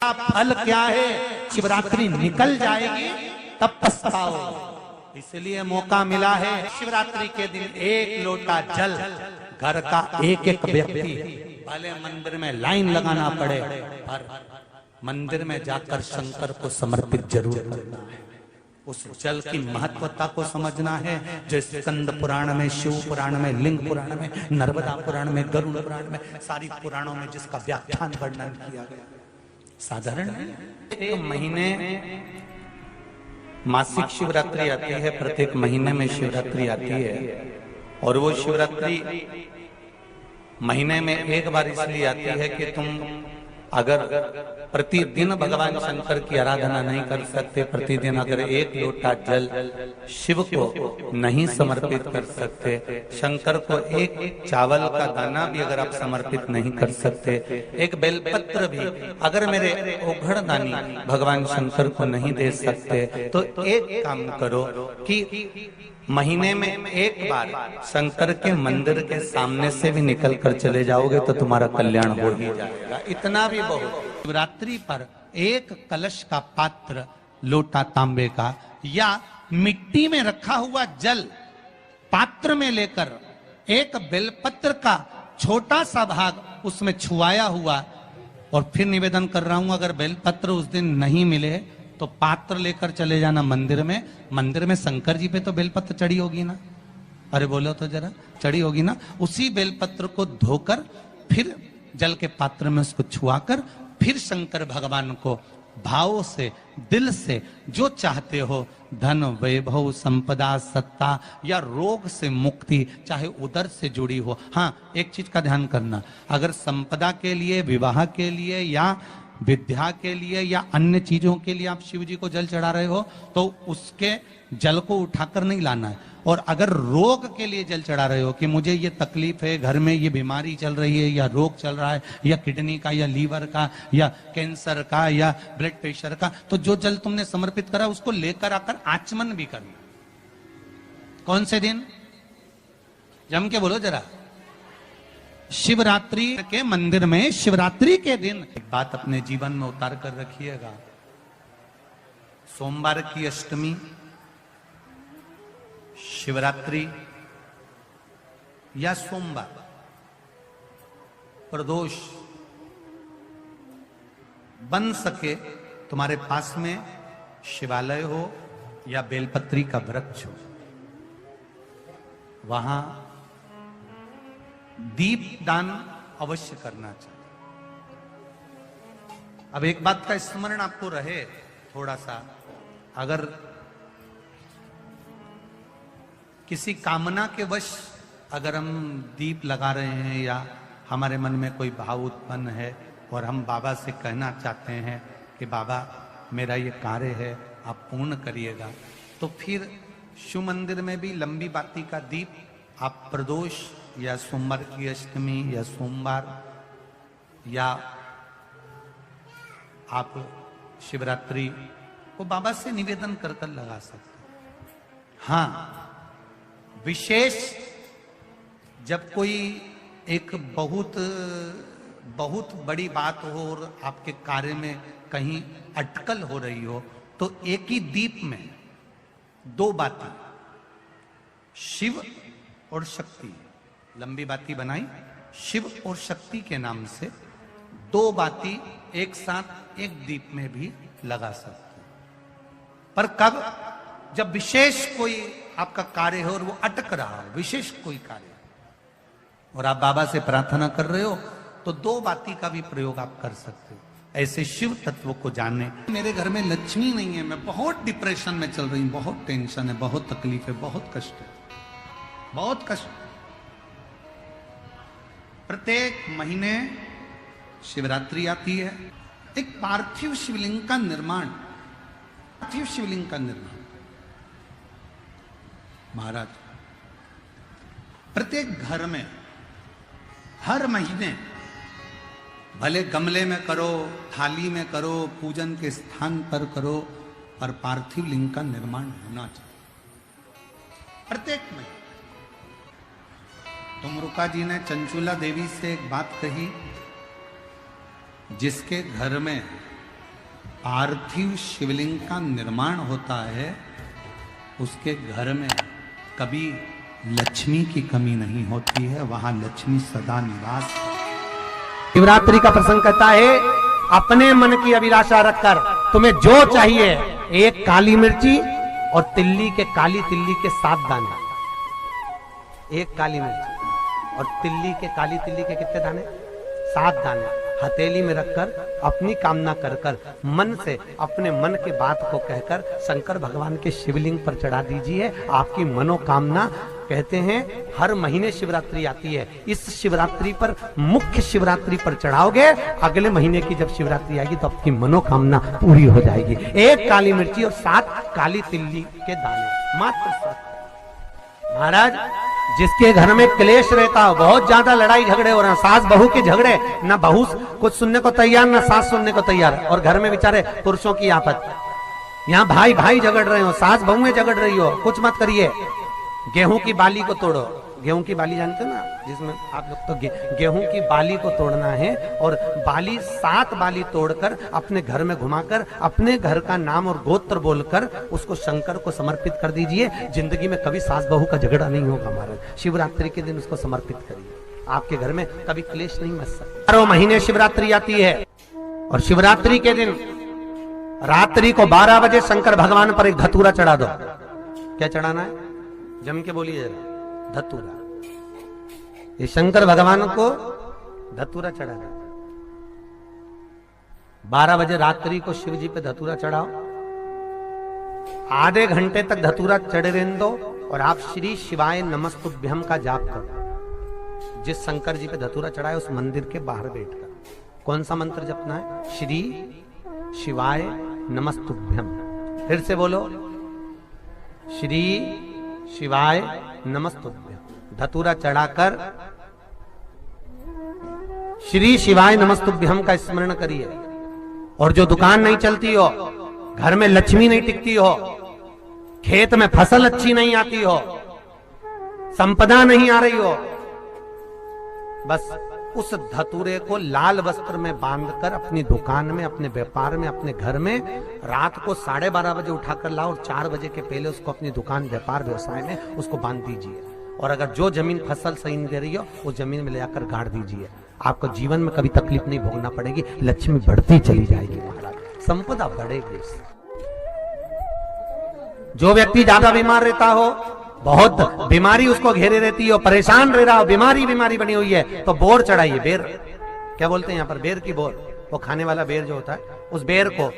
इसका फल क्या है? शिवरात्रि निकल जाएगी तब पछताओ। इसलिए मौका मिला है शिवरात्रि के दिन एक लोटा जल घर का एक एक व्यक्ति, भले मंदिर में लाइन लगाना पड़े पर मंदिर में जाकर शंकर को समर्पित जरूर करना है। उस जल की महत्वता को समझना है। जो स्कंद पुराण में, शिव पुराण में, लिंग पुराण में, नर्मदा पुराण में, गरुड़ पुराण में, सारी पुराणों में जिसका व्याख्यान वर्णन किया गया, साधारण नहीं। एक महीने मासिक शिवरात्रि आती है, प्रत्येक महीने में शिवरात्रि आती है और वो शिवरात्रि महीने में एक बार इसलिए आती है कि तुम अगर प्रतिदिन भगवान शंकर की आराधना नहीं कर सकते, प्रतिदिन अगर एक लोटा जल शिव को नहीं समर्पित कर सकते, शंकर को एक चावल का दाना भी अगर आप समर्पित नहीं कर सकते, एक बेलपत्र भी अगर मेरे ओघड़दानी भगवान शंकर को नहीं दे सकते, तो एक काम करो कि महीने में एक बार शंकर के मंदिर के सामने से भी निकल कर चले जाओगे तो तुम्हारा कल्याण हो ही जाएगा। इतना भी बहुत। शिवरात्रि पर एक कलश का पात्र, लोटा तांबे का या मिट्टी में रखा हुआ जल पात्र में लेकर एक बेलपत्र का छोटा सा भाग उसमें छुआया हुआ, और फिर निवेदन कर रहा हूं अगर बेलपत्र उस दिन नहीं मिले तो पात्र लेकर चले जाना मंदिर में। मंदिर में शंकर जी पे तो बेलपत्र चढ़ी होगी ना, अरे बोलो तो जरा, चढ़ी होगी ना। उसी बेलपत्र को धोकर फिर जल के पात्र में उसको छुआकर फिर शंकर भगवान को भाव से, दिल से जो चाहते हो, धन, वैभव, संपदा, सत्ता या रोग से मुक्ति, चाहे उदर से जुड़ी हो। हाँ, एक चीज का ध्यान करना, अगर संपदा के लिए, विवाह के लिए या विद्या के लिए या अन्य चीजों के लिए आप शिव जी को जल चढ़ा रहे हो तो उसके जल को उठाकर नहीं लाना है। और अगर रोग के लिए जल चढ़ा रहे हो कि मुझे ये तकलीफ है, घर में ये बीमारी चल रही है या रोग चल रहा है या किडनी का या लीवर का या कैंसर का या ब्लड प्रेशर का, तो जो जल तुमने समर्पित करा उसको लेकर आकर आचमन भी करना। कौन से दिन? जम के बोलो जरा। शिवरात्रि के मंदिर में शिवरात्रि के दिन एक बात अपने जीवन में उतार कर रखिएगा। सोमवार की अष्टमी, शिवरात्रि या सोमवार, प्रदोष बन सके तुम्हारे पास में शिवालय हो या बेलपत्री का वृक्ष हो, वहां दीप दान अवश्य करना चाहिए। अब एक बात का स्मरण आपको रहे थोड़ा सा, अगर किसी कामना के वश अगर हम दीप लगा रहे हैं या हमारे मन में कोई भाव उत्पन्न है और हम बाबा से कहना चाहते हैं कि बाबा मेरा ये कार्य है आप पूर्ण करिएगा, तो फिर शिव मंदिर में भी लंबी बाती का दीप आप प्रदोष या सोमवार की अष्टमी या सोमवार या आप शिवरात्रि को बाबा से निवेदन कर कर लगा सकते हैं। हाँ, विशेष जब कोई एक बहुत बड़ी बात हो और आपके कार्य में कहीं अटकल हो रही हो, तो एक ही दीप में दो बाती, शिव और शक्ति, लंबी बाती बनाई शिव और शक्ति के नाम से, दो बाती एक साथ एक दीप में भी लगा सकते हैं। पर कब? जब विशेष कोई आपका कार्य हो और वो अटक रहा हो, विशेष कोई कार्य, और आप बाबा से प्रार्थना कर रहे हो, तो दो बाती का भी प्रयोग आप कर सकते हो। ऐसे शिव तत्व को जानने। मेरे घर में लक्ष्मी नहीं है, मैं बहुत डिप्रेशन में चल रही हूं, बहुत टेंशन है, बहुत तकलीफ है, बहुत कष्ट है, बहुत कष्ट। प्रत्येक महीने शिवरात्रि आती है, एक पार्थिव शिवलिंग का निर्माण, पार्थिव शिवलिंग का निर्माण महाराज प्रत्येक घर में हर महीने, भले गमले में करो, थाली में करो, पूजन के स्थान पर करो, पर पार्थिव लिंग का निर्माण होना चाहिए प्रत्येक महीने। तुमरुका जी ने चंचुला देवी से एक बात कही, जिसके घर में पार्थिव शिवलिंग का निर्माण होता है, उसके घर में कभी लक्ष्मी की कमी नहीं होती है, वहां लक्ष्मी सदा निवास। शिवरात्रि का प्रसंग कहता है, अपने मन की अभिलाषा रखकर तुम्हें जो चाहिए, एक काली मिर्ची और काली तिल्ली के 7 दाने। एक काली मिर्ची और काली तिल्ली के कितने दाने? 7 दाने हथेली में रखकर अपनी कामना कर कर मन से अपने मन के बात को कहकर शंकर भगवान के शिवलिंग पर चढ़ा दीजिए। आपकी मनोकामना, कहते हैं हर महीने शिवरात्रि आती है, इस शिवरात्रि पर, मुख्य शिवरात्रि पर चढ़ाओगे, अगले महीने की जब शिवरात्रि आएगी तो आपकी मनोकामना पूरी हो जाएगी। 1 काली मिर्ची और 7 काली तिल्ली के दाने, मात्र 7। महाराज, जिसके घर में क्लेश रहता हो, बहुत ज्यादा लड़ाई झगड़े हो रहे हैं, सास बहू के झगड़े, ना बहू कुछ सुनने को तैयार ना सास सुनने को तैयार, और घर में बेचारे पुरुषों की आपत, यहाँ भाई भाई झगड़ रहे हो, सास बहुएं झगड़ रही हो, कुछ मत करिए। गेहूं की बाली को तोड़ो, गेहूं की बाली जानते हो ना, जिसमें आप लोग तो गेहूं की बाली को तोड़ना है, और बाली 7 बाली तोड़कर अपने घर में घुमाकर अपने घर का नाम और गोत्र बोलकर उसको शंकर को समर्पित कर दीजिए। जिंदगी में कभी सास बहू का झगड़ा नहीं होगा महाराज। शिवरात्रि के दिन उसको समर्पित करिए, आपके घर में कभी क्लेश नहीं मच सकता। 12 महीने शिवरात्रि आती है, और शिवरात्रि के दिन रात्रि को 12 बजे शंकर भगवान पर एक धतूरा चढ़ा दो। क्या चढ़ाना है? जम के बोलिए जरा, धतूरा। ये शंकर भगवान को धतूरा चढ़ा दो। 12 बजे रात्रि को शिव जी पे धतूरा चढ़ाओ, आधे घंटे तक धतूरा चढ़े रहने दो, और आप श्री शिवाय नमस्तुभ्यम का जाप करो। जिस शंकर जी पे धतूरा चढ़ाए उस मंदिर के बाहर बैठकर कौन सा मंत्र जपना है? श्री शिवाय नमस्तुभ्यम। फिर से बोलो, श्री शिवाय नमस्तुभ्यम। धतूरा चढ़ाकर श्री शिवाय नमस्तुभ्यम का स्मरण करिए। और जो दुकान नहीं चलती हो, घर में लक्ष्मी नहीं टिकती हो, खेत में फसल अच्छी नहीं आती हो, संपदा नहीं आ रही हो, बस उस धतूरे को लाल वस्त्र में बांधकर अपनी दुकान में, अपने व्यापार में, अपने घर में रात को 12:30 बजे उठाकर लाओ, और 4 बजे के पहले उसको अपनी दुकान, व्यापार, व्यवसाय में उसको बांध दीजिए। और अगर जो जमीन फसल सही नहीं दे रही हो, वो जमीन में ले जाकर गाड़ दीजिए। आपको जीवन में कभी तकलीफ नहीं भोगना पड़ेगी, लक्ष्मी बढ़ती चली जाएगी महाराज, संपदा बढ़ेगी। जो व्यक्ति ज्यादा बीमार रहता हो, बहुत बीमारी उसको घेरे रहती हो, परेशान रह रहा हो, बीमारी बनी हुई है, तो बोर चढ़ाइए। बेर, क्या बोलते हैं यहाँ पर? बेर की बोर, वो खाने वाला बेर जो होता है, उस बेर को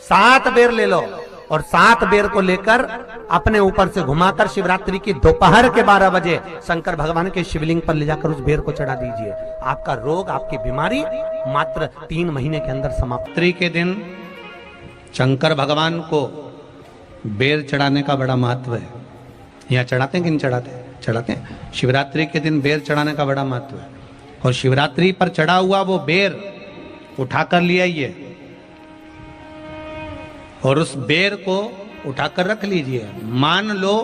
7 बेर ले लो, और 7 बेर को लेकर अपने ऊपर से घुमाकर शिवरात्रि की दोपहर के 12 बजे शंकर भगवान के शिवलिंग पर ले जाकर उस बेर को चढ़ा दीजिए। आपका रोग, आपकी बीमारी मात्र 3 महीने के अंदर समाप्त। शिवरात्रि के दिन शंकर भगवान को बेर चढ़ाने का बड़ा महत्व है। यहाँ चढ़ाते हैं कि नहीं चढ़ाते? चढ़ाते हैं। शिवरात्रि के दिन बेर चढ़ाने का बड़ा महत्व है। और शिवरात्रि पर चढ़ा हुआ वो बेर उठाकर ले आइए, और उस बेर को उठाकर रख लीजिए। मान लो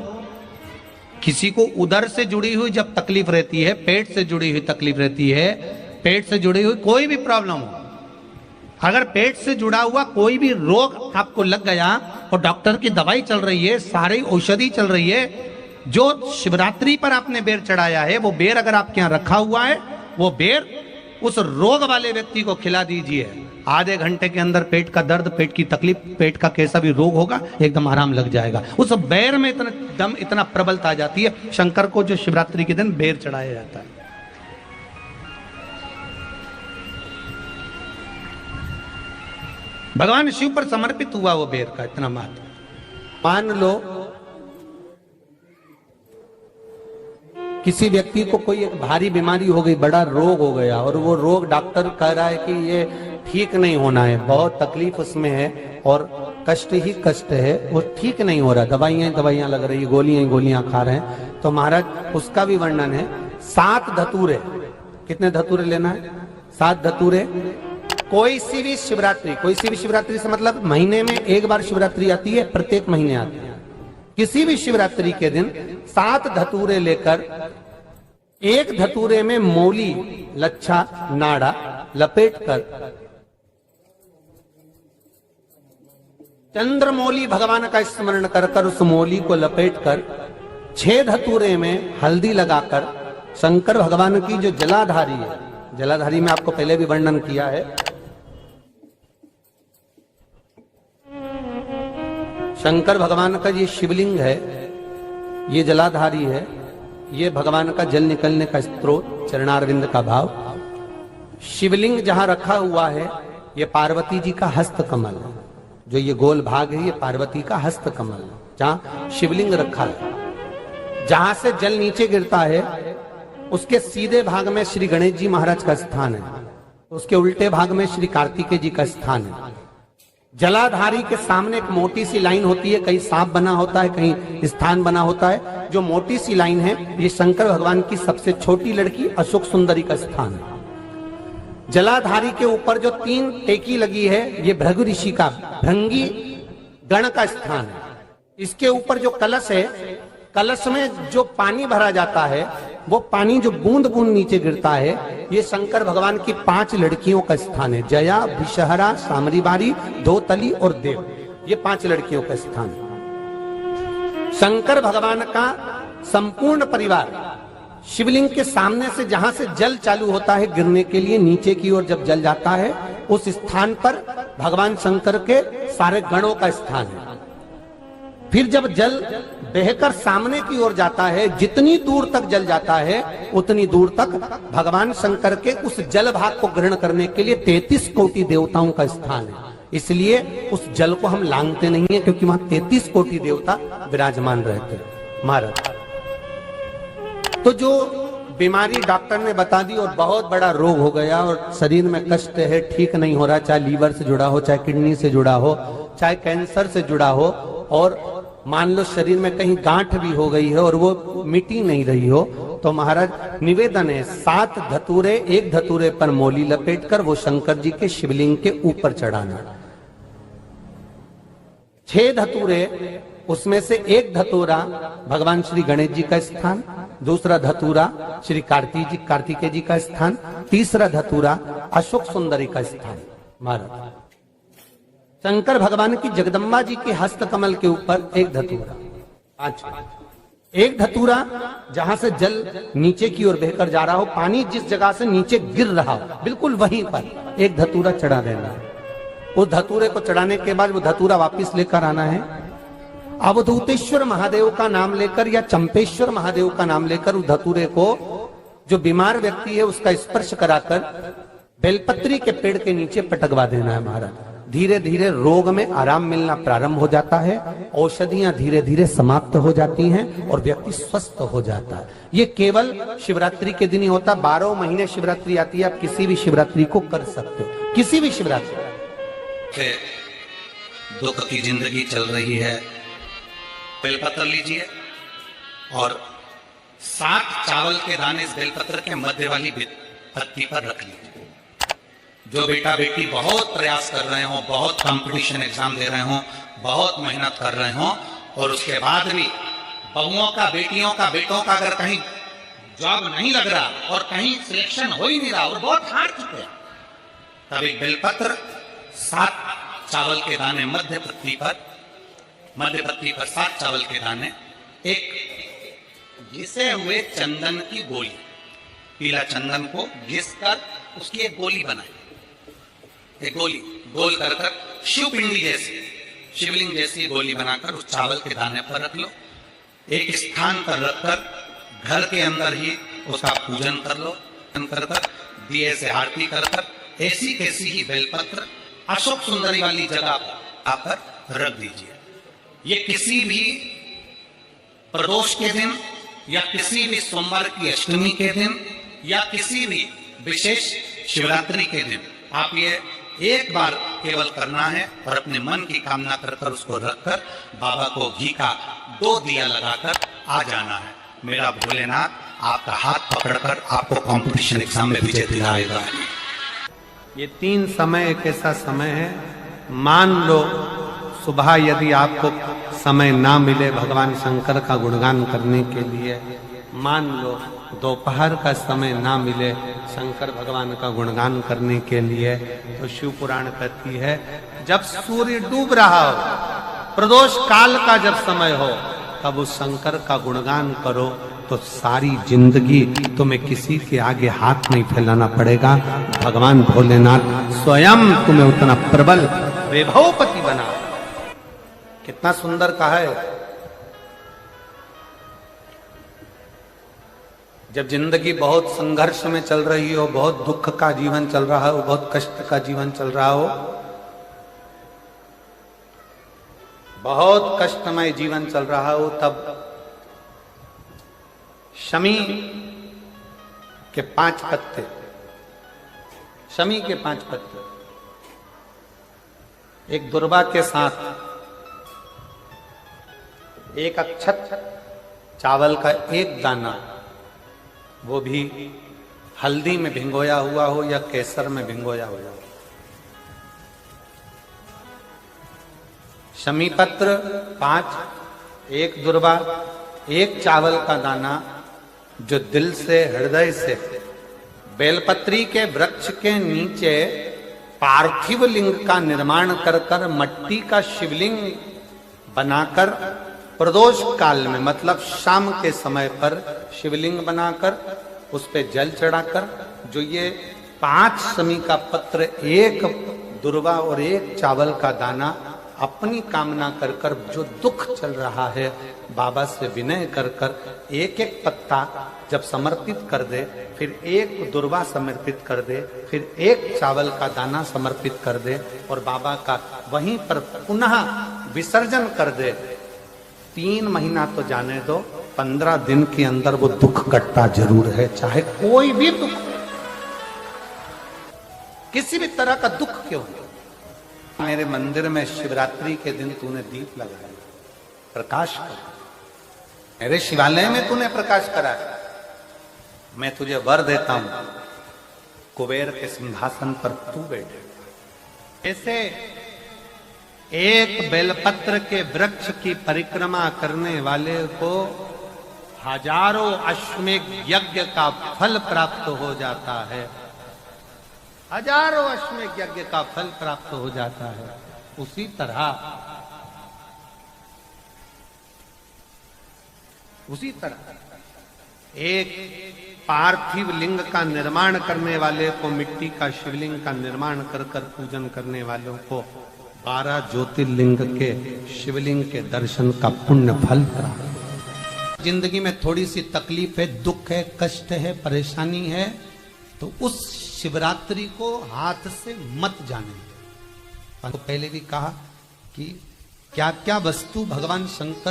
किसी को उदर से जुड़ी हुई जब तकलीफ रहती है, पेट से जुड़ी हुई तकलीफ रहती है, पेट से जुड़ी हुई कोई भी प्रॉब्लम हो, अगर पेट से जुड़ा हुआ कोई भी रोग आपको लग गया और डॉक्टर की दवाई चल रही है, सारी औषधि चल रही है, जो शिवरात्रि पर आपने बेर चढ़ाया है, वो बेर अगर आपके यहाँ रखा हुआ है, वो बेर उस रोग वाले व्यक्ति को खिला दीजिए। आधे घंटे के अंदर पेट का दर्द, पेट की तकलीफ, पेट का कैसा भी रोग होगा, एकदम आराम लग जाएगा। उस बेर में इतना दम, इतना प्रबलता आ जाती है शंकर को, जो शिवरात्रि के दिन बेर चढ़ाया जाता है। भगवान शिव पर समर्पित हुआ वो बेर का इतना महत्व। मान लो किसी व्यक्ति को कोई एक भारी बीमारी हो गई, बड़ा रोग हो गया, और वो रोग डॉक्टर कह रहा है कि ये ठीक नहीं होना है, बहुत तकलीफ उसमें है और कष्ट ही कष्ट है, वो ठीक नहीं हो रहा, दवाइयां लग रही है, गोलियां खा रहे हैं, तो महाराज उसका भी वर्णन है। 7 धतूरे, कितने धतूरे लेना है? 7 धतूरे। कोई सी भी शिवरात्रि से मतलब महीने में एक बार शिवरात्रि आती है, प्रत्येक महीने आती है। किसी भी शिवरात्रि के दिन 7 धतूरे लेकर, एक धतूरे में मौली, लच्छा, नाड़ा लपेटकर चंद्रमौली भगवान का स्मरण कर कर उस मौली को लपेट कर 6 धतूरे में हल्दी लगाकर शंकर भगवान की जो जलाधारी है, जलाधारी में आपको पहले भी वर्णन किया है, शंकर भगवान का ये शिवलिंग है, ये जलाधारी है, ये भगवान का जल निकलने का स्रोत, चरणारविंद का भाव। शिवलिंग जहां रखा हुआ है ये पार्वती जी का हस्त कमल है, जो ये गोल भाग है ये पार्वती का हस्त कमल है, जहां शिवलिंग रखा है। जहां से जल नीचे गिरता है उसके सीधे भाग में श्री गणेश जी महाराज का स्थान है, उसके उल्टे भाग में श्री कार्तिकेय जी का स्थान है। जलाधारी के सामने एक मोटी सी लाइन होती है, कहीं सांप बना होता है, कहीं स्थान बना होता है। जो मोटी सी लाइन है ये शंकर भगवान की सबसे छोटी लड़की अशोक सुंदरी का स्थान है। जलाधारी के ऊपर जो 3 टेकी लगी है ये भृगु ऋषि का, भृंगी गण का स्थान है। इसके ऊपर जो कलश है, कलश में जो पानी भरा जाता है वो पानी जो बूंद बूंद नीचे गिरता है ये शंकर भगवान की 5 लड़कियों का स्थान है। जया, विषहरा, सामरीबारी, धोतली और देव, ये 5 लड़कियों का स्थान है। शंकर भगवान का संपूर्ण परिवार शिवलिंग के सामने से, जहां से जल चालू होता है गिरने के लिए नीचे की ओर जब जल जाता है, उस स्थान पर भगवान शंकर के सारे गणों का स्थान है। फिर जब जल बहकर सामने की ओर जाता है, जितनी दूर तक जल जाता है उतनी दूर तक भगवान शंकर के उस जल भाग को ग्रहण करने के लिए 33 कोटि देवताओं का स्थान है। इसलिए उस जल को हम लांघते नहीं है, क्योंकि वहां 33 कोटि देवता विराजमान रहते हैं महाराज। तो जो बीमारी डॉक्टर ने बता दी और बहुत बड़ा रोग हो गया और शरीर में कष्ट है, ठीक नहीं हो रहा, चाहे लीवर से जुड़ा हो, चाहे किडनी से जुड़ा हो, चाहे कैंसर से जुड़ा हो, और मान लो शरीर में कहीं गांठ भी हो गई है और वो मिटी नहीं रही हो, तो महाराज निवेदन है 7 धतूरे, एक धतूरे पर मौली लपेटकर वो शंकर जी के शिवलिंग के ऊपर चढ़ाना। 6 धतूरे, उसमें से एक धतूरा भगवान श्री गणेश जी का स्थान, दूसरा धतूरा श्री कार्तिकेय जी का स्थान, तीसरा धतूरा अशोक सुंदरी का स्थान। महाराज शंकर भगवान की जगदम्बा जी के हस्त कमल के ऊपर एक धतूरा, एक धतूरा जहां से जल नीचे की ओर बहकर जा रहा हो, पानी जिस जगह से नीचे गिर रहा हो बिल्कुल वहीं पर एक धतूरा चढ़ा देना है। उस धतूरे को चढ़ाने के बाद वो धतूरा वापस लेकर आना है, अवधूतेश्वर महादेव का नाम लेकर या चंपेश्वर महादेव का नाम लेकर उस धतूरे को, जो बीमार व्यक्ति है उसका स्पर्श कराकर बेलपत्री के पेड़ के नीचे पटकवा देना है। महाराज धीरे धीरे रोग में आराम मिलना प्रारंभ हो जाता है, औषधियां धीरे धीरे समाप्त हो जाती हैं और व्यक्ति स्वस्थ हो जाता है। ये केवल शिवरात्रि के दिन ही होता, 12 महीने शिवरात्रि आती है, आप किसी भी शिवरात्रि को कर सकते हो, किसी भी शिवरात्रि। दुख की जिंदगी चल रही है, बेलपत्र लीजिए और 7 चावल के दाने इस बेलपत्र के मध्य वाली पत्ती पर रख लीजिए। जो बेटा बेटी बहुत प्रयास कर रहे हो, बहुत कंपटीशन एग्जाम दे रहे हो, बहुत मेहनत कर रहे हो और उसके बाद भी बहुओं का, बेटियों का, बेटों का अगर कहीं जॉब नहीं लग रहा और कहीं सिलेक्शन हो ही नहीं रहा और बहुत हार चुके, तब एक बेलपत्र 7 चावल के दाने मध्य पत्ती पर 7 चावल के दाने, एक घिसे हुए चंदन की गोली, पीला चंदन को घिस कर उसकी एक गोली बनाई, एक गोली गोल कर शिव पिंडी जैसी, शिवलिंग जैसी गोली बनाकर उस चावल के दाने पर रख लो। एक स्थान पर रखकर घर के अंदर ही उसका पूजन कर लो, कर दिए से आरती कर ऐसी कैसी ही बेलपत्र अशोक सुंदरी वाली जगह पर आकर रख दीजिए। ये किसी भी प्रदोष के दिन या किसी भी सोमवार की अष्टमी के दिन या किसी भी विशेष शिवरात्रि के दिन आप ये एक बार केवल करना है और अपने मन की कामना कर उसको रखकर बाबा को घी का 2 दिया लगाकर आ जाना है। मेरा भोलेनाथ आपका हाथ पकड़कर आपको कंपटीशन एग्जाम में विजय दिलाएगा। ये 3 समय एक ऐसा समय है, मान लो सुबह यदि आपको समय ना मिले भगवान शंकर का गुणगान करने के लिए, मान लो दोपहर का समय ना मिले शंकर भगवान का गुणगान करने के लिए, तो शिव पुराण कहती है जब सूर्य डूब रहा हो, प्रदोष काल का जब समय हो, तब उस शंकर का गुणगान करो तो सारी जिंदगी तुम्हें किसी के आगे हाथ नहीं फैलाना पड़ेगा। भगवान भोलेनाथ स्वयं तुम्हें उतना प्रबल वैभवपति बना। कितना सुंदर कहा है। जब जिंदगी बहुत संघर्ष में चल रही हो, बहुत दुख का जीवन चल रहा हो, बहुत कष्ट का जीवन चल रहा हो, बहुत कष्टमय जीवन चल रहा हो, तब शमी के 5 पत्ते, शमी के 5 पत्ते, एक दुर्वा के साथ एक अक्षत चावल का एक दाना, वो भी हल्दी में भिंगोया हुआ हो या केसर में भिंगोया हुआ हो, शमी पत्र 5, एक दुर्वा, एक चावल का दाना, जो दिल से हृदय से बेलपत्री के वृक्ष के नीचे पार्थिव लिंग का निर्माण कर कर मट्टी का शिवलिंग बनाकर प्रदोष काल में, मतलब शाम के समय पर शिवलिंग बनाकर उस पे जल चढ़ाकर, जो ये 5 शमी का पत्र, एक दुर्वा और एक चावल का दाना, अपनी कामना कर कर जो दुख चल रहा है बाबा से विनय कर कर एक एक पत्ता जब समर्पित कर दे, फिर एक दुर्वा समर्पित कर दे, फिर एक चावल का दाना समर्पित कर दे और बाबा का वहीं पर पुनः विसर्जन कर दे, 3 महीना तो जाने दो, 15 दिन के अंदर वो दुख कटता जरूर है। चाहे कोई भी दुख, किसी भी तरह का दुख क्यों हो। मेरे मंदिर में शिवरात्रि के दिन तूने दीप लगाया, प्रकाश कर, मेरे शिवालय में तूने प्रकाश करा, मैं तुझे वर देता हूं, कुबेर के सिंहासन पर तू बैठे। ऐसे एक बेलपत्र के वृक्ष की परिक्रमा करने वाले को हजारों अश्वमेध यज्ञ का फल प्राप्त हो जाता है, हजारों अश्वमेध यज्ञ का फल प्राप्त हो जाता है। उसी तरह एक पार्थिव लिंग का निर्माण करने वाले को, मिट्टी का शिवलिंग का निर्माण कर कर पूजन करने वालों को 12 ज्योतिर्लिंग के शिवलिंग के दर्शन का पुण्य फल प्राप्त। जिंदगी में थोड़ी सी तकलीफ है, दुख है, कष्ट है, परेशानी है, तो उस शिवरात्रि को हाथ से मत जाने। पहले भी कहा कि क्या क्या वस्तु भगवान शंकर